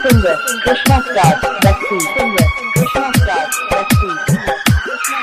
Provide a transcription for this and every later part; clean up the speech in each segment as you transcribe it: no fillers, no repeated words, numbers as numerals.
Singer Krishna Star Bhakti. Singer Krishna Star Bhakti.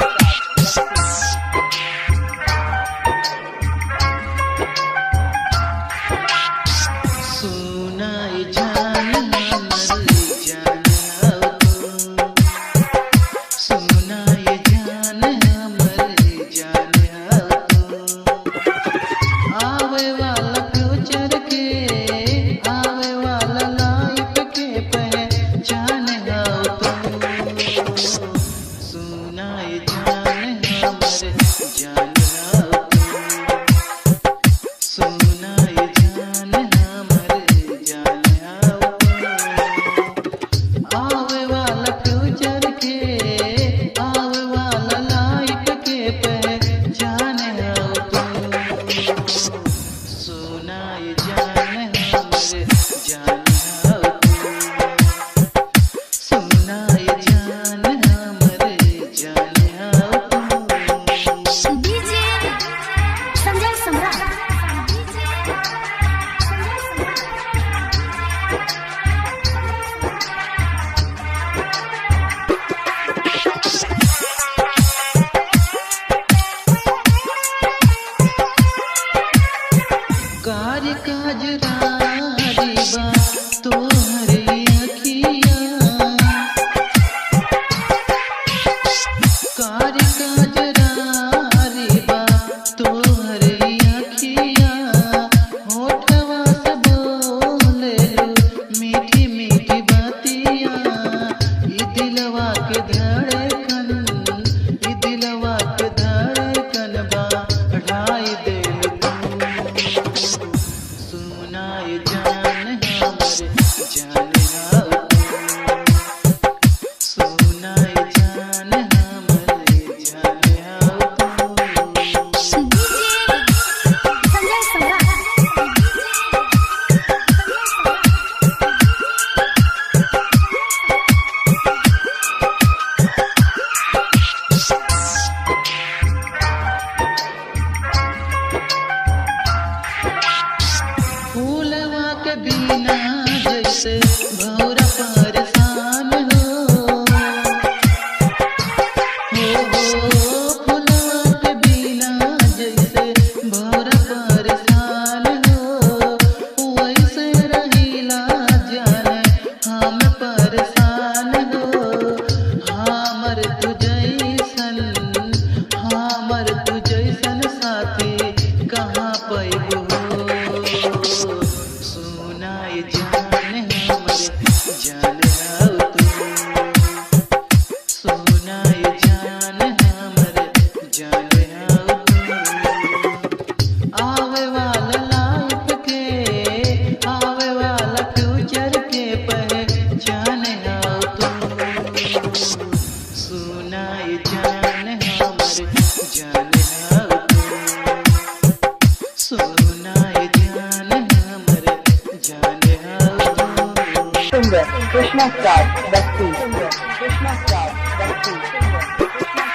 Singer Krishna Star Bhakti. Singer Krishna Star Bhakti.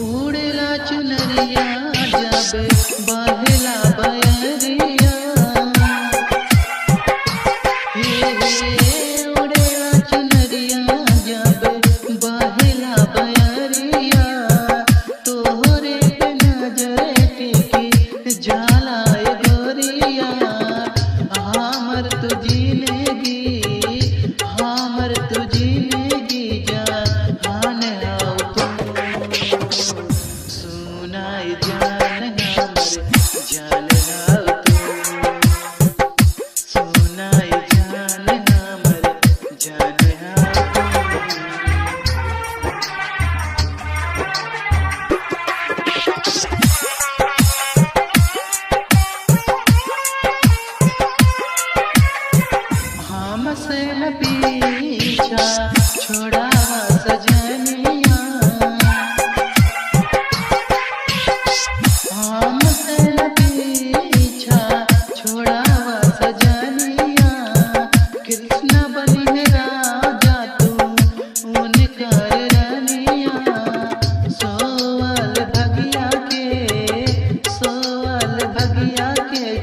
उड़ेला चुनरिया जब बहेला बयरिया उड़ेला चुनरिया जब बहेला बयरिया तोहरे पे नजर टिकी जाला गोरिया हमर तू जिंदगी हमर तू जिंदगी जान आओ सुनाई जान हमर जान आओ सुनाई जान हमर जान आओ हमसे न पीछा छोड़ावा सजनिया हमसे न पीछा छोड़ावा सजनिया कृष्ण बनी राजा तू उनकर रनिया सोवल भगिया के सो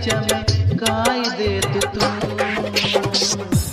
चमकाई दे तू।